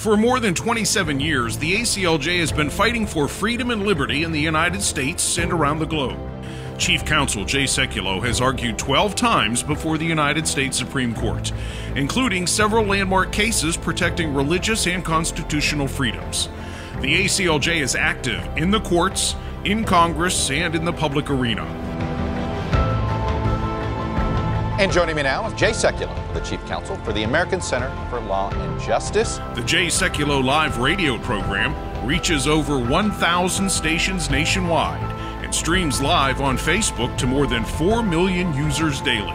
For more than 27 years, the ACLJ has been fighting for freedom and liberty in the United States and around the globe. Chief Counsel Jay Sekulow has argued 12 times before the United States Supreme Court, including several landmark cases protecting religious and constitutional freedoms. The ACLJ is active in the courts, in Congress, and in the public arena. And joining me now is Jay Sekulow, the Chief Counsel for the American Center for Law and Justice. The Jay Sekulow live radio program reaches over 1,000 stations nationwide and streams live on Facebook to more than 4 million users daily.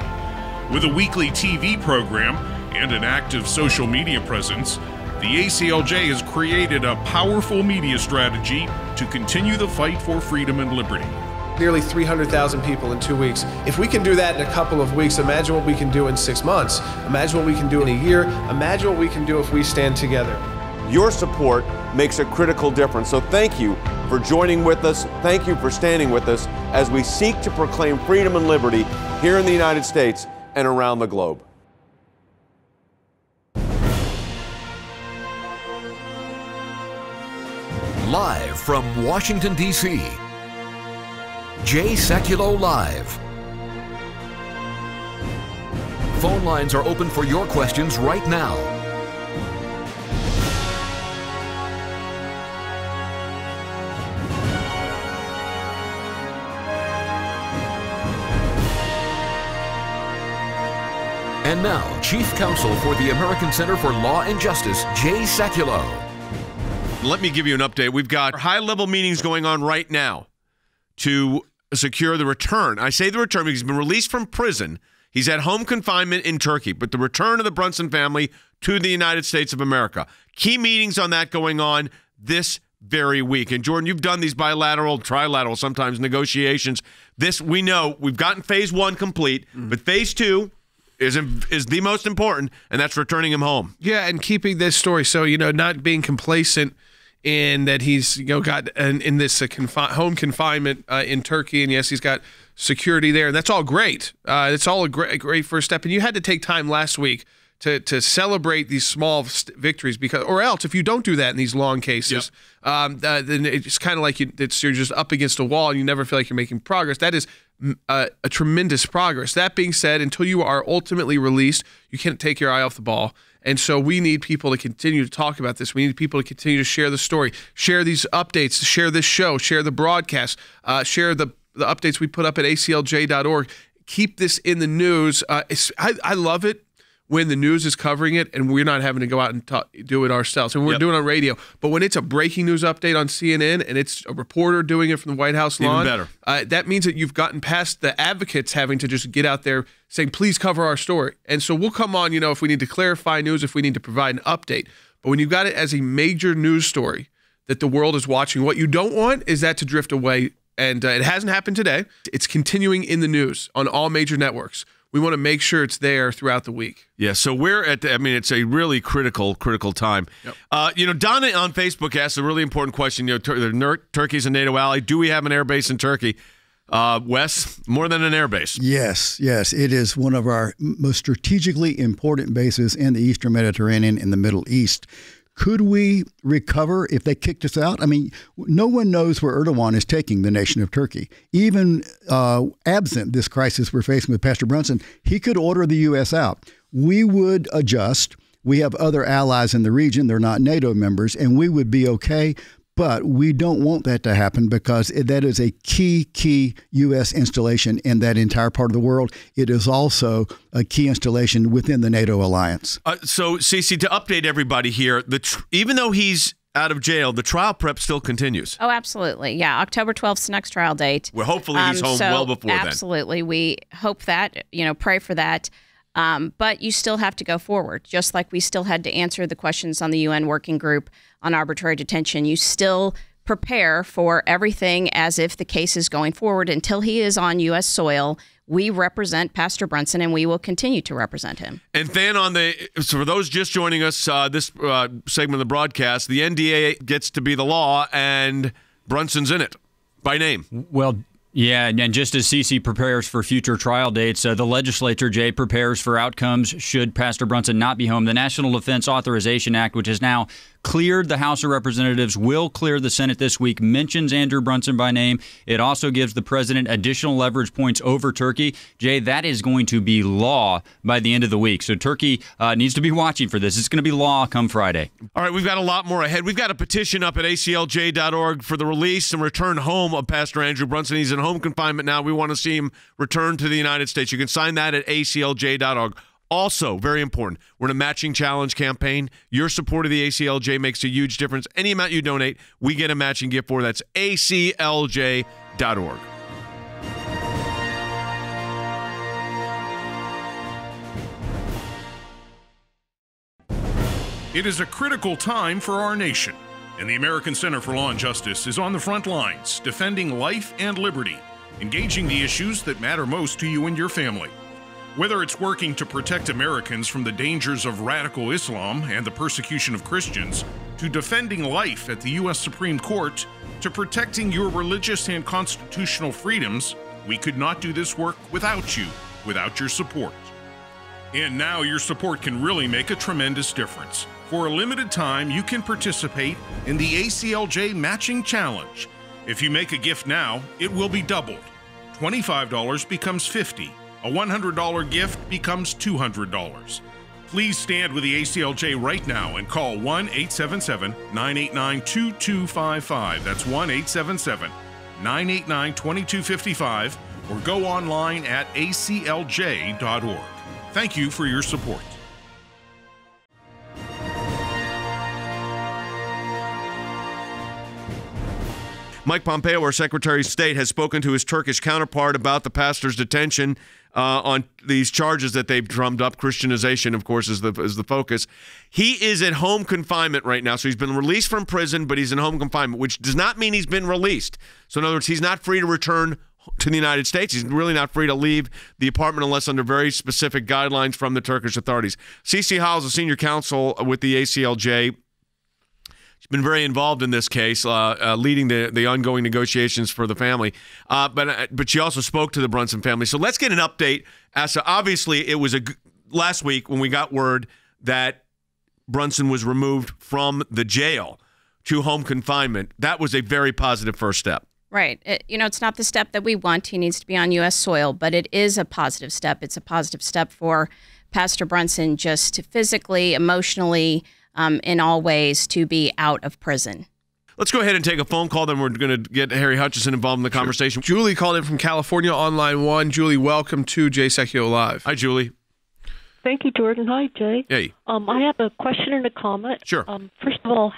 With a weekly TV program and an active social media presence, the ACLJ has created a powerful media strategy to continue the fight for freedom and liberty. Nearly 300,000 people in 2 weeks. If we can do that in a couple of weeks, imagine what we can do in 6 months. Imagine what we can do in a year. Imagine what we can do if we stand together. Your support makes a critical difference. So thank you for joining with us. Thank you for standing with us as we seek to proclaim freedom and liberty here in the United States and around the globe. Live from Washington, D.C., Jay Sekulow Live. Phone lines are open for your questions right now. And now, Chief Counsel for the American Center for Law and Justice, Jay Sekulow. Let me give you an update. We've got high-level meetings going on right now to secure the return. I say the return because he's been released from prison. He's at home confinement in Turkey, but the return of the Brunson family to the United States of America. Key meetings on that going on this very week. And Jordan, you've done these bilateral, trilateral, sometimes negotiations. This, we know, we've gotten phase 1 complete, but phase 2 is the most important, and that's returning him home. Yeah, and keeping this story. So, not being complacent in that he's got in this home confinement in Turkey, and yes, he's got security there, and that's all great. It's all a great first step. And you had to take time last week to celebrate these small victories, because, or else if you don't do that in these long cases, then it's kind of like you're just up against a wall and you never feel like you're making progress. That is a tremendous progress. That being said, until you are ultimately released, you can't take your eye off the ball. And so we need people to continue to talk about this. We need people to continue to share the story, share these updates, share this show, share the broadcast, share the updates we put up at aclj.org. Keep this in the news. I love it when the news is covering it and we're not having to go out and do it ourselves. And we're doing it on radio. But when it's a breaking news update on CNN and it's a reporter doing it from the White House lawn, even better. That means that you've gotten past the advocates having to just get out there saying, please cover our story. And so we'll come on, if we need to clarify news, if we need to provide an update. But when you've got it as a major news story that the world is watching, what you don't want is that to drift away. And it hasn't happened today. It's continuing in the news on all major networks. We want to make sure it's there throughout the week. Yeah, so we're at it's a really critical time. Yep. Donna on Facebook asked a really important question. Turkey's a NATO ally. Do we have an air base in Turkey? Wes, more than an air base. Yes. It is one of our most strategically important bases in the Eastern Mediterranean in the Middle East. Could we recover if they kicked us out? I mean, no one knows where Erdogan is taking the nation of Turkey. Even absent this crisis we're facing with Pastor Brunson, he could order the U.S. out. We would adjust. We have other allies in the region. They're not NATO members, and we would be okay. But we don't want that to happen because that is a key U.S. installation in that entire part of the world. It is also a key installation within the NATO alliance. So, Cece, to update everybody here, even though he's out of jail, the trial prep still continues. Oh, absolutely. Yeah, October 12th is the next trial date. Well, hopefully he's home well before then. Absolutely. We hope that, pray for that. But you still have to go forward, just like we still had to answer the questions on the UN Working Group on arbitrary detention. You still prepare for everything as if the case is going forward until he is on U.S. soil. We represent Pastor Brunson, and we will continue to represent him. And then for those just joining us, this segment of the broadcast, the NDA gets to be the law, and Brunson's in it by name. Well, Yeah, and just as Sisi prepares for future trial dates, the legislature, Jay, prepares for outcomes should Pastor Brunson not be home. The National Defense Authorization Act, which has now cleared the House of Representatives, will clear the Senate this week, mentions Andrew Brunson by name. It also gives the president additional leverage points over Turkey. Jay, that is going to be law by the end of the week. So Turkey needs to be watching for this. It's going to be law come Friday. All right, we've got a lot more ahead. We've got a petition up at ACLJ.org for the release and return home of Pastor Andrew Brunson. He's in home confinement now. We want to see him return to the United States. You can sign that at ACLJ.org. Also, very important, we're in a matching challenge campaign. Your support of the ACLJ makes a huge difference. Any amount you donate, we get a matching gift for. That's ACLJ.org. It is a critical time for our nation, and the American Center for Law and Justice is on the front lines, defending life and liberty, engaging the issues that matter most to you and your family. Whether it's working to protect Americans from the dangers of radical Islam and the persecution of Christians, to defending life at the U.S. Supreme Court, to protecting your religious and constitutional freedoms, we could not do this work without you, without your support. And now your support can really make a tremendous difference. For a limited time, you can participate in the ACLJ Matching Challenge. If you make a gift now, it will be doubled. $25 becomes $50. A $100 gift becomes $200. Please stand with the ACLJ right now and call 1-877-989-2255. That's 1-877-989-2255, or go online at aclj.org. Thank you for your support. Mike Pompeo, our Secretary of State, has spoken to his Turkish counterpart about the pastor's detention on these charges that they've drummed up. Christianization, of course, is the focus. He is at home confinement right now, so he's been released from prison, but he's in home confinement, which does not mean he's been released. So in other words, he's not free to return to the United States. He's really not free to leave the apartment unless under very specific guidelines from the Turkish authorities. Cece Howell is a senior counsel with the ACLJ. She's been very involved in this case, leading the ongoing negotiations for the family. But she also spoke to the Brunson family. So let's get an update. As to, obviously, it was last week when we got word that Brunson was removed from the jail to home confinement. That was a very positive first step. Right. It's not the step that we want. He needs to be on U.S. soil, but it is a positive step. It's a positive step for Pastor Brunson just physically, emotionally, in all ways to be out of prison. Let's go ahead and take a phone call, then we're going to get Harry Hutchison involved in the conversation. Julie called in from California on line 1. Julie, welcome to Jay Sekulow Live. Hi, Julie. Thank you, Jordan. Hi, Jay. Hey. I have a question and a comment. Sure. First of all,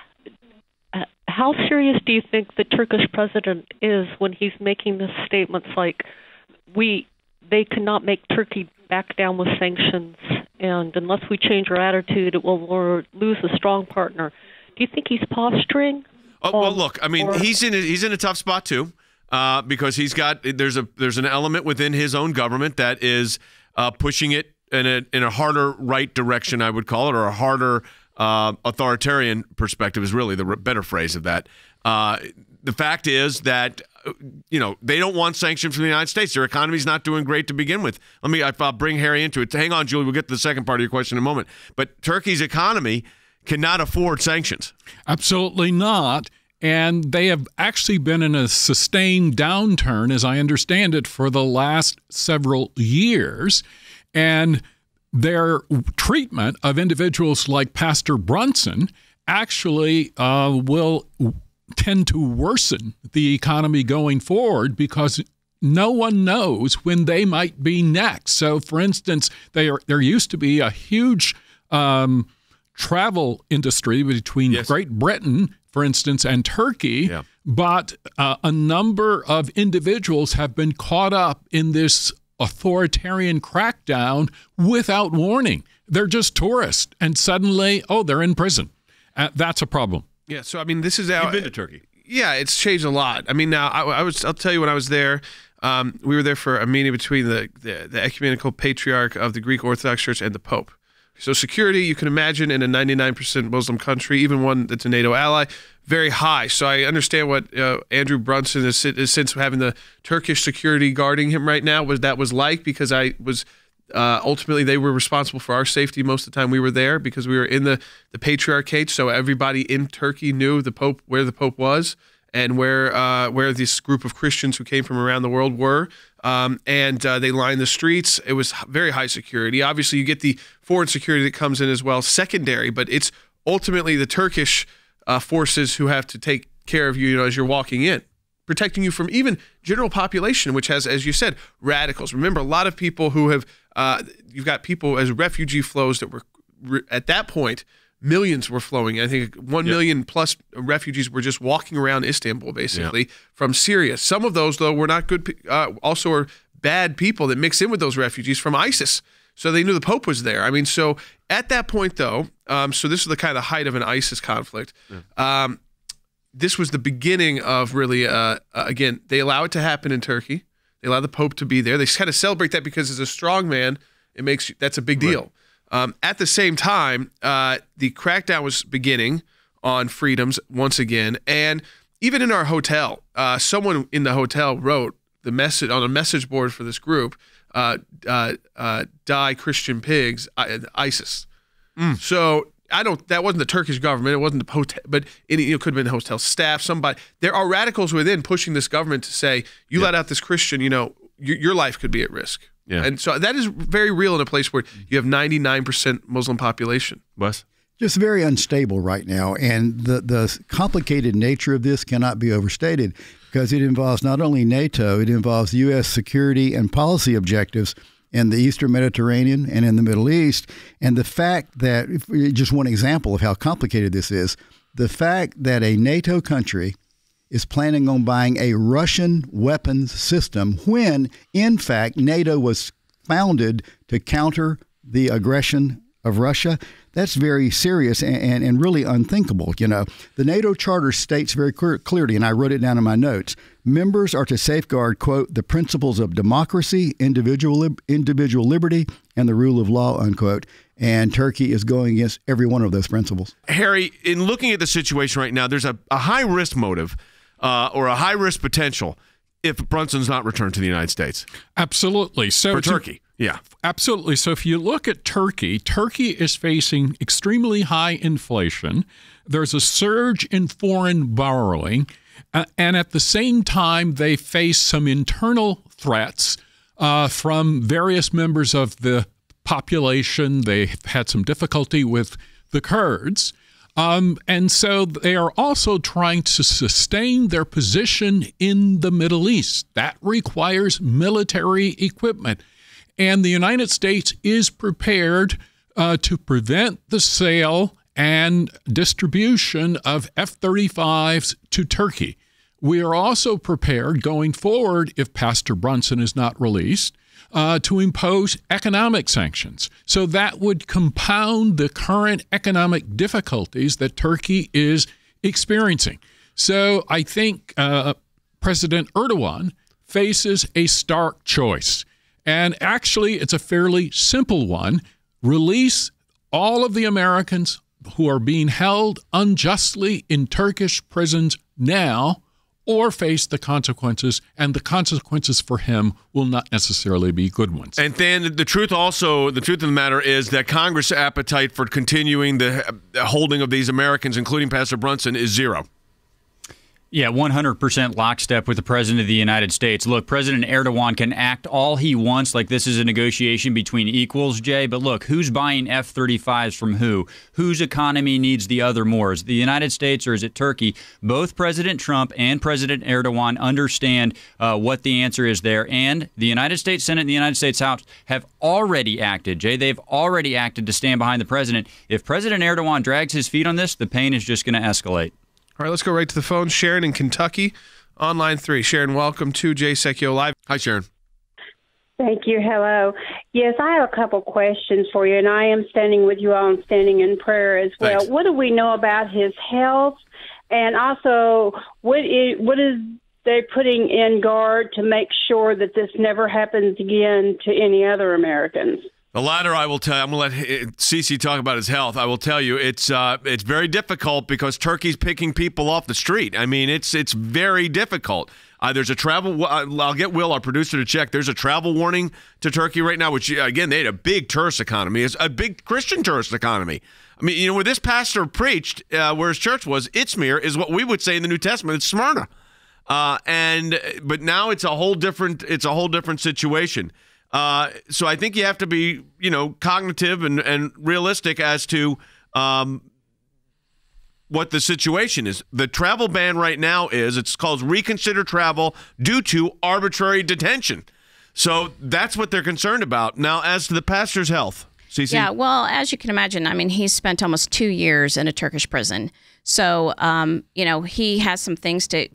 how serious do you think the Turkish president is when he's making this statements like, they cannot make Turkey back down with sanctions, and unless we change our attitude, it will lose a strong partner? Do you think he's posturing? Well, look, I mean, he's in a tough spot too, because there's an element within his own government that is pushing it in a harder right direction, I would call it, or a harder authoritarian perspective is really the better phrase of that. The fact is that they don't want sanctions from the United States. Their economy's not doing great to begin with. I'll bring Harry into it. Hang on, Julie. We'll get to the second part of your question in a moment. But Turkey's economy cannot afford sanctions. Absolutely not. And they have actually been in a sustained downturn, as I understand it, for the last several years. And their treatment of individuals like Pastor Brunson actually will tend to worsen the economy going forward, because no one knows when they might be next. So, for instance, there used to be a huge travel industry between Great Britain, for instance, and Turkey, but a number of individuals have been caught up in this authoritarian crackdown without warning. They're just tourists, and suddenly, they're in prison. That's a problem. Yeah, so I mean, this is how You've been to Turkey. Yeah, it's changed a lot. I mean, now I'll tell you, when I was there, we were there for a meeting between the ecumenical patriarch of the Greek Orthodox Church and the Pope. So security, you can imagine, in a 99% Muslim country, even one that's a NATO ally, very high. So I understand what Andrew Brunson is since having the Turkish security guarding him right now, what that was like, because I was ultimately they were responsible for our safety most of the time we were there, because we were in the Patriarchate. So everybody in Turkey knew the Pope, where the Pope was, and where this group of Christians who came from around the world were. They lined the streets. It was very high security. Obviously, you get the foreign security that comes in as well, secondary, but it's ultimately the Turkish forces who have to take care of you, as you're walking in, protecting you from even general population, which has, as you said, radicals. Remember, a lot of people who have, you've got people as refugee flows that were, at that point, millions were flowing. I think 1 million plus refugees were just walking around Istanbul, basically, from Syria. Some of those, though, were not good, also are bad people that mix in with those refugees from ISIS. So they knew the Pope was there. I mean, so at that point, though, so this is the kind of height of an ISIS conflict. This was the beginning of really, again, they allow it to happen in Turkey. They allow the Pope to be there. They kind of celebrate that because as a strong man, that's a big deal. At the same time, the crackdown was beginning on freedoms once again. And even in our hotel, someone in the hotel wrote the message on a message board for this group, die Christian pigs, ISIS. So that wasn't the Turkish government. It wasn't the hotel, but it could have been hotel staff, somebody. There are radicals within pushing this government to say, you let out this Christian, your life could be at risk. Yeah. And so that is very real in a place where you have 99% Muslim population. Wes? Just very unstable right now. And the complicated nature of this cannot be overstated, because it involves not only NATO, it involves U.S. security and policy objectives in the Eastern Mediterranean and in the Middle East. And the fact that, just one example of how complicated this is, the fact that a NATO country is planning on buying a Russian weapons system when, in fact, NATO was founded to counter the aggression of Russia, that's very serious and really unthinkable. The NATO Charter states very clearly, and I wrote it down in my notes, members are to safeguard, quote, the principles of democracy, individual liberty, and the rule of law, unquote. And Turkey is going against every one of those principles. Harry, in looking at the situation right now, there's a high-risk motive or a high-risk potential if Brunson's not returned to the United States. Absolutely. So for Turkey. Yeah, absolutely. So if you look at Turkey, Turkey is facing extremely high inflation. There's a surge in foreign borrowing. And at the same time, they face some internal threats from various members of the population. They had some difficulty with the Kurds. And so they are also trying to sustain their position in the Middle East. That requires military equipment. And the United States is prepared to prevent the sale and distribution of F-35s to Turkey. We are also prepared going forward, if Pastor Brunson is not released, to impose economic sanctions. So that would compound the current economic difficulties that Turkey is experiencing. So I think President Erdogan faces a stark choice. And actually, it's a fairly simple one. Release all of the Americans who are being held unjustly in Turkish prisons now, or face the consequences, and the consequences for him will not necessarily be good ones. And then the truth of the matter is that Congress' appetite for continuing the holding of these Americans, including Pastor Brunson, is zero. Yeah, 100% lockstep with the President of the United States. Look, President Erdogan can act all he wants like this is a negotiation between equals, Jay, but look, who's buying F-35s from who? Whose economy needs the other more? Is it the United States or is it Turkey? Both President Trump and President Erdogan understand what the answer is there, and the United States Senate and the United States House have already acted, Jay. They've already acted to stand behind the president. If President Erdogan drags his feet on this, the pain is just going to escalate. All right, let's go right to the phone. Sharon in Kentucky, on line 3. Sharon, welcome to Jay Sekulow Live. Hi, Sharon. Thank you. Hello. Yes, I have a couple questions for you, and I am standing with you all and standing in prayer as well. Thanks. What do we know about his health? And also, what is they putting in guard to make sure that this never happens again to any other Americans? The latter, I will tell you. I'm going to let Sisi talk about his health. I will tell you, it's very difficult because Turkey's picking people off the street. I mean, it's very difficult. There's a travel. I'll get Will, our producer, to check. There's a travel warning to Turkey right now, which again, they had a big tourist economy. It's a big Christian tourist economy. I mean, where this pastor preached, where his church was, Izmir, is what we would say in the New Testament. It's Smyrna, but now it's a whole different situation. So I think you have to be, cognitive and realistic as to what the situation is. The travel ban right now it's called reconsider travel due to arbitrary detention. So that's what they're concerned about. Now, as to the pastor's health, Sisi? Yeah, well, as you can imagine, I mean, he's spent almost 2 years in a Turkish prison. So, he has some things to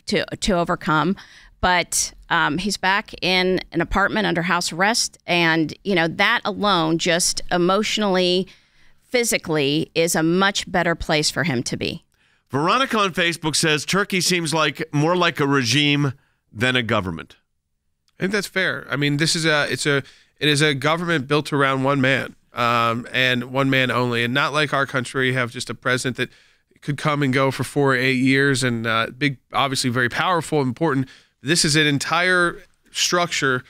overcome. But he's back in an apartment under house arrest. And, that alone, just emotionally, physically, is a much better place for him to be. Veronica on Facebook says Turkey seems like more like a regime than a government. I think that's fair. I mean, it is a government built around one man, and one man only, and not like our country. You have just a president that could come and go for 4 or 8 years, and big, obviously very powerful, important. This is an entire structure.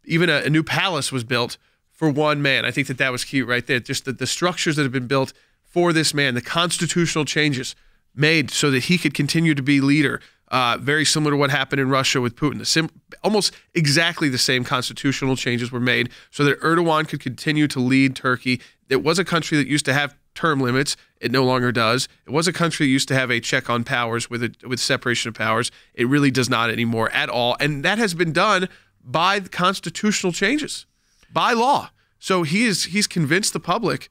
Even a new palace was built for one man. I think that was key right there. Just the structures that have been built for this man, the constitutional changes made so that he could continue to be leader. Very similar to what happened in Russia with Putin. Almost exactly the same constitutional changes were made so that Erdogan could continue to lead Turkey. It was a country that used to have term limits. It no longer does. It was a country that used to have a check on powers with separation of powers. It really does not anymore at all. And that has been done by the constitutional changes, by law. So he's convinced the public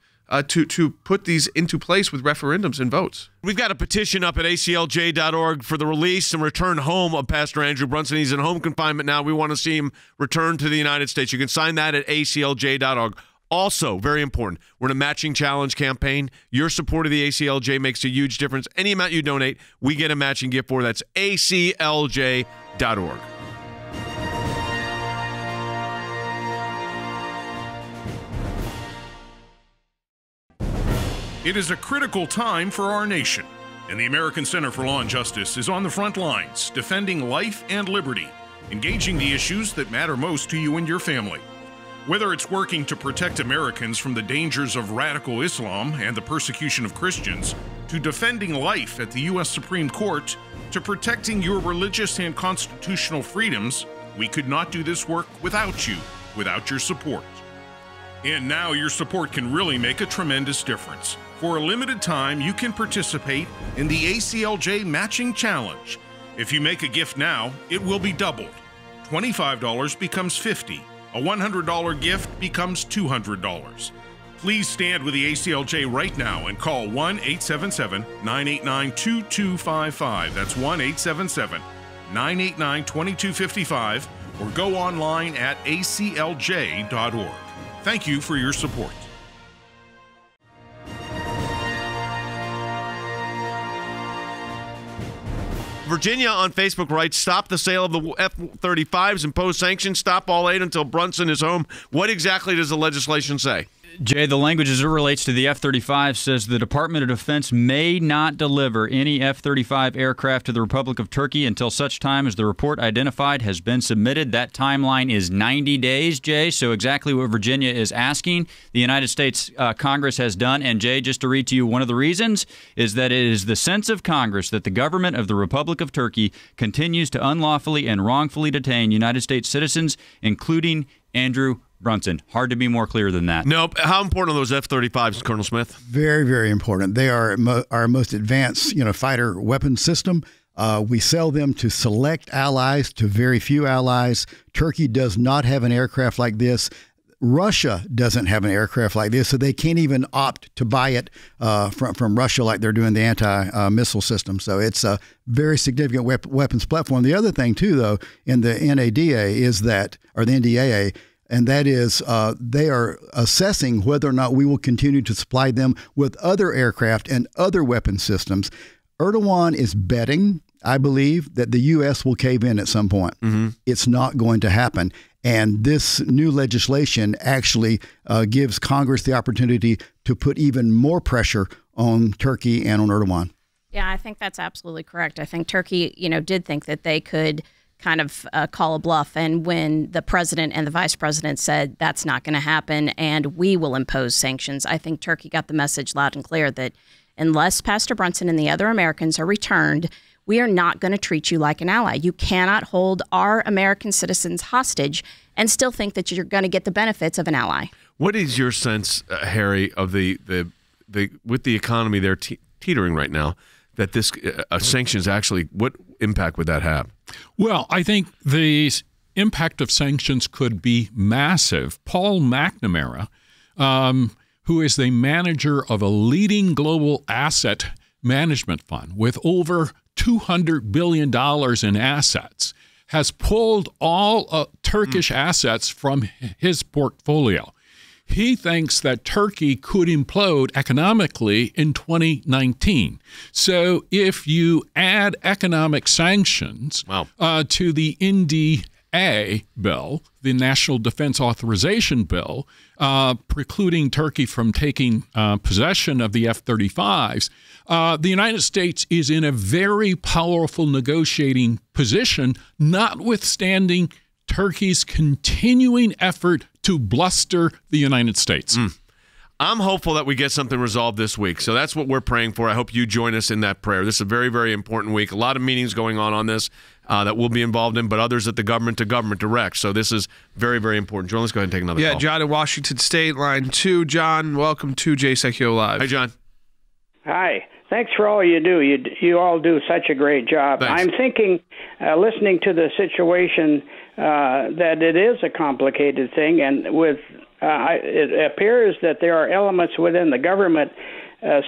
to put these into place with referendums and votes. We've got a petition up at ACLJ.org for the release and return home of Pastor Andrew Brunson. He's in home confinement now. We want to see him return to the United States. You can sign that at ACLJ.org. Also, very important, we're in a matching challenge campaign. Your support of the ACLJ makes a huge difference. Any amount you donate, we get a matching gift for. That's ACLJ.org. It is a critical time for our nation, and the American Center for Law and Justice is on the front lines, defending life and liberty, engaging the issues that matter most to you and your family. Whether it's working to protect Americans from the dangers of radical Islam and the persecution of Christians, to defending life at the U.S. Supreme Court, to protecting your religious and constitutional freedoms, we could not do this work without you, without your support. And now your support can really make a tremendous difference. For a limited time, you can participate in the ACLJ Matching Challenge. If you make a gift now, it will be doubled. $25 becomes $50. A $100 gift becomes $200. Please stand with the ACLJ right now and call 1-877-989-2255. That's 1-877-989-2255, or go online at aclj.org. Thank you for your support. Virginia on Facebook writes, stop the sale of the F-35s, impose sanctions, stop all aid until Brunson is home. What exactly does the legislation say? Jay, the language as it relates to the F-35 says the Department of Defense may not deliver any F-35 aircraft to the Republic of Turkey until such time as the report identified has been submitted. That timeline is 90 days, Jay, so exactly what Virginia is asking the United States Congress has done. And, Jay, just to read to you, one of the reasons is that it is the sense of Congress that the government of the Republic of Turkey continues to unlawfully and wrongfully detain United States citizens, including Andrew Brunson. Hard to be more clear than that. Nope. How important are those F-35s, Colonel Smith? Very, very important. They are our most advanced, fighter weapon system. We sell them to select allies, to very few allies. Turkey does not have an aircraft like this. Russia doesn't have an aircraft like this, so they can't even opt to buy it from Russia like they're doing the anti-missile system. So it's a very significant weapons platform. The other thing, too, though, in the NADA is that, or the NDAA, and that is they are assessing whether or not we will continue to supply them with other aircraft and other weapon systems. Erdogan is betting, I believe, that the U.S. will cave in at some point. Mm-hmm. It's not going to happen. And this new legislation actually gives Congress the opportunity to put even more pressure on Turkey and on Erdogan. Yeah, I think that's absolutely correct. I think Turkey, did think that they could kind of call a bluff. And when the president and the vice president said that's not going to happen and we will impose sanctions, I think Turkey got the message loud and clear that unless Pastor Brunson and the other Americans are returned, we are not going to treat you like an ally. You cannot hold our American citizens hostage and still think that you're going to get the benefits of an ally. What is your sense, Harry, of the with the economy there teetering right now, that this sanctions actually, what impact would that have? Well, I think the impact of sanctions could be massive. Paul McNamara, who is the manager of a leading global asset management fund with over $200 billion in assets, has pulled all Turkish assets from his portfolio. He thinks that Turkey could implode economically in 2019. So if you add economic sanctions to the NDA bill, the National Defense Authorization bill, precluding Turkey from taking possession of the F-35s, the United States is in a very powerful negotiating position, notwithstanding Turkey's continuing effort to bluster the United States. I'm hopeful that we get something resolved this week. So that's what we're praying for. I hope you join us in that prayer. This is a very, very important week. A lot of meetings going on this that we'll be involved in, but others at the government-to-government direct. So this is very, very important. John, let's go ahead and take another call. Yeah, John in Washington State, line 2. John, welcome to Jay Sekulow Live. Hey, John. Hi. Thanks for all you do. You all do such a great job. Thanks. I'm thinking, listening to the situation, that it is a complicated thing, and it appears that there are elements within the government,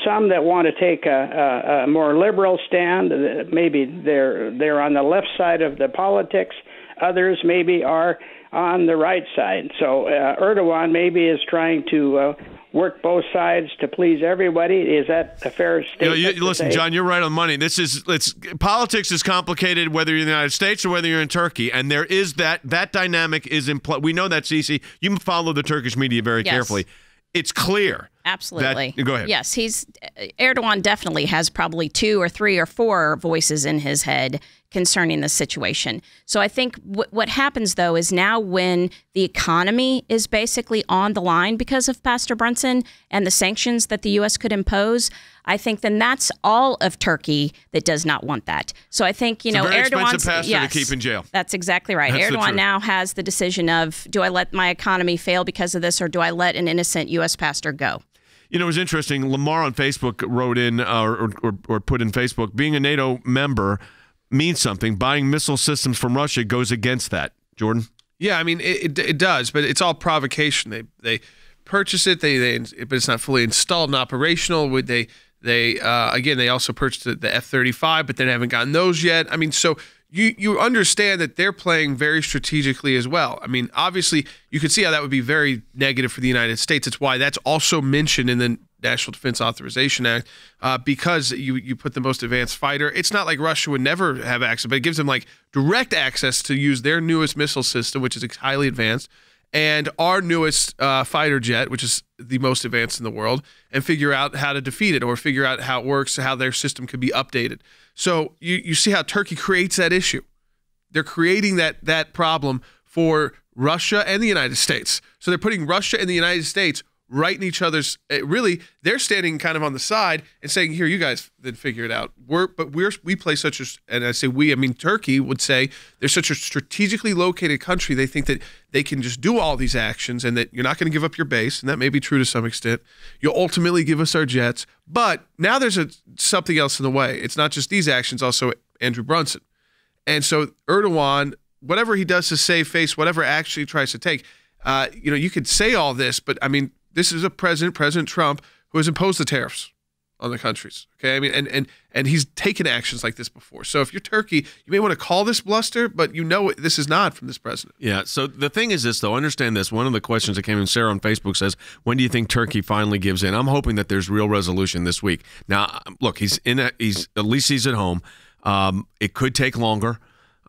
some that want to take a more liberal stand. Maybe they're on the left side of the politics. Others maybe are on the right side. So Erdogan maybe is trying to work both sides to please everybody. Is that a fair statement? Listen, John, you're right on money. Politics is complicated whether you're in the United States or whether you're in Turkey, and there is that dynamic is in play. We know that, Cece. You follow the Turkish media very carefully. It's clear. Absolutely. Go ahead. Yes, Erdogan definitely has probably 2 or 3 or 4 voices in his head concerning the situation. So I think what happens, though, is now when the economy is basically on the line because of Pastor Brunson and the sanctions that the U.S. could impose, I think then that's all of Turkey that does not want that. So I think, Erdogan's pastor to keep in jail. That's exactly right. Erdogan now has the decision of, do I let my economy fail because of this, or do I let an innocent U.S. pastor go? It was interesting. Lamar on Facebook wrote in or put in Facebook, being a NATO member means something. Buying missile systems from Russia goes against that. Jordan? Yeah, I mean, it does, but it's all provocation. They purchase it, but it's not fully installed and operational. They also purchased the F-35, but they haven't gotten those yet. I mean, so you understand that they're playing very strategically as well. I mean, obviously, you could see how that would be very negative for the United States. It's why that's also mentioned in the National Defense Authorization Act, because you put the most advanced fighter. It's not like Russia would never have access, but it gives them like direct access to use their newest missile system, which is highly advanced, and our newest fighter jet, which is the most advanced in the world, and figure out how to defeat it or figure out how it works, how their system could be updated. So you see how Turkey creates that issue. They're creating that problem for Russia and the United States. So they're putting Russia and the United States right in each other's. Really, they're standing kind of on the side and saying, "Here, you guys then figure it out." We play such a, and I say we, I mean Turkey would say they're such a strategically located country. They think that they can just do all these actions and that you're not going to give up your base, and that may be true to some extent. You'll ultimately give us our jets, but now there's something else in the way. It's not just these actions, also Andrew Brunson, and so Erdogan, whatever he does to save face, whatever action he tries to take, you could say all this, but I mean. This is President Trump, who has imposed the tariffs on the countries. Okay, I mean, and he's taken actions like this before. So if you're Turkey, you may want to call this bluster, but this is not from this president. Yeah. So the thing is this, though. Understand this. One of the questions that came in, Sarah on Facebook says, "When do you think Turkey finally gives in?" I'm hoping that there's real resolution this week. Now, look, he's at least he's at home. It could take longer.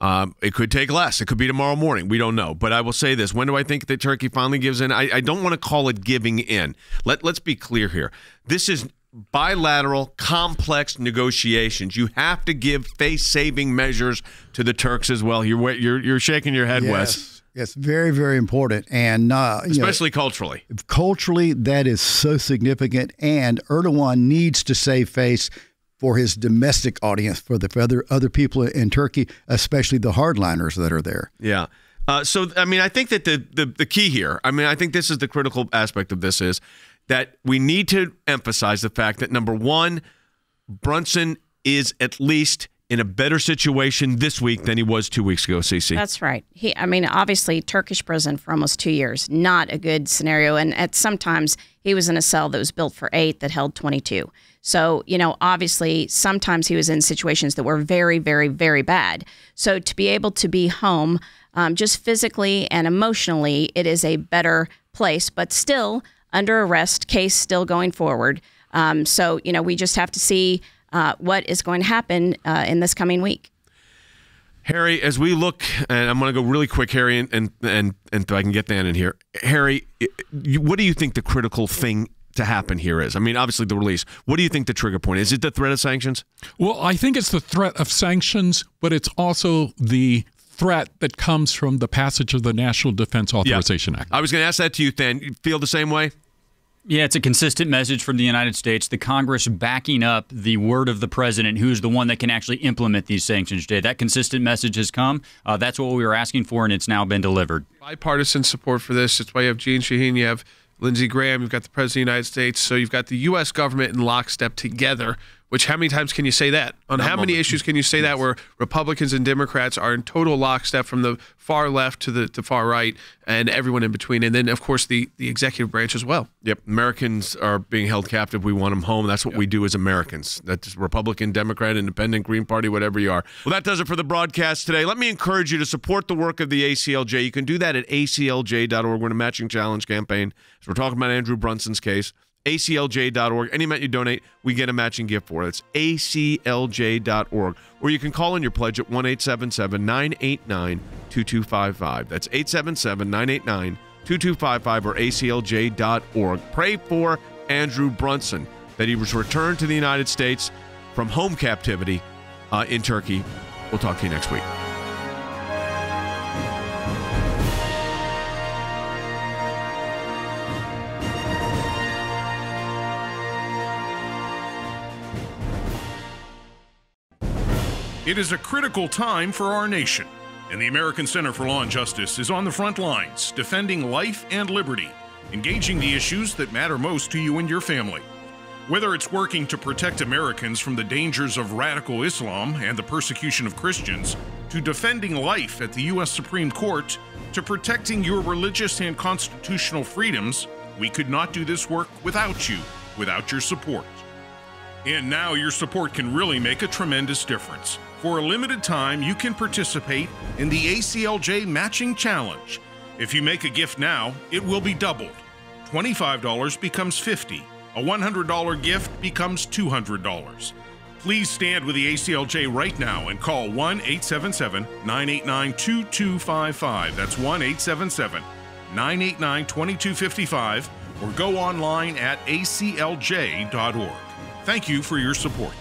It could take less. It could be tomorrow morning. We don't know. But I will say this. When do I think that Turkey finally gives in? I don't want to call it giving in. Let's be clear here. This is bilateral, complex negotiations. You have to give face-saving measures to the Turks as well. You're shaking your head, yes. Wes. Yes, very, very important. And especially culturally. Culturally, that is so significant. And Erdogan needs to save face for his domestic audience, for the other people in Turkey, especially the hardliners that are there. Yeah. I think that the key here, I think this is the critical aspect of this, is that we need to emphasize the fact that, number one, Brunson is at least in a better situation this week than he was 2 weeks ago, CC. That's right. Obviously, Turkish prison for almost 2 years, not a good scenario. And sometimes he was in a cell that was built for 8 that held 22. So, obviously, sometimes he was in situations that were very, very, very bad. So to be able to be home, just physically and emotionally, it is a better place, but still under arrest, case still going forward. We just have to see what is going to happen in this coming week. Harry, as we look, and I'm going to go really quick, Harry, and if I can get Dan in here. Harry, what do you think the critical thing to happen here is? Obviously the release. What do you think the trigger point is? Is it the threat of sanctions? Well, I think it's the threat of sanctions, but it's also the threat that comes from the passage of the National Defense Authorization Act. I was going to ask that to you, Dan. You feel the same way? Yeah, it's a consistent message from the United States, the Congress backing up the word of the president, who's the one that can actually implement these sanctions, Jay. That consistent message has come. That's what we were asking for, and it's now been delivered. Bipartisan support for this. It's why you have Jeanne Shaheen, you have Lindsey Graham, you've got the President of the United States. So you've got the U.S. government in lockstep together, which how many times can you say that? On how many issues can you say that where Republicans and Democrats are in total lockstep from the far left to the far right and everyone in between? And then, of course, the executive branch as well. Yep. Americans are being held captive. We want them home. That's what we do as Americans. That's Republican, Democrat, Independent, Green Party, whatever you are. Well, that does it for the broadcast today. Let me encourage you to support the work of the ACLJ. You can do that at aclj.org. We're in a matching challenge campaign. So we're talking about Andrew Brunson's case. aclj.org. Any amount you donate, we get a matching gift for it. It's aclj.org. Or you can call in your pledge at 1-877-989-2255. That's 877-989-2255 or aclj.org. Pray for Andrew Brunson, that he was returned to the United States from home captivity in Turkey. We'll talk to you next week. It is a critical time for our nation, and the American Center for Law and Justice is on the front lines, defending life and liberty, engaging the issues that matter most to you and your family. Whether it's working to protect Americans from the dangers of radical Islam and the persecution of Christians, to defending life at the U.S. Supreme Court, to protecting your religious and constitutional freedoms, we could not do this work without you, without your support. And now your support can really make a tremendous difference. For a limited time, you can participate in the ACLJ Matching Challenge. If you make a gift now, it will be doubled. $25 becomes $50. A $100 gift becomes $200. Please stand with the ACLJ right now and call 1-877-989-2255. That's 1-877-989-2255, or go online at aclj.org. Thank you for your support.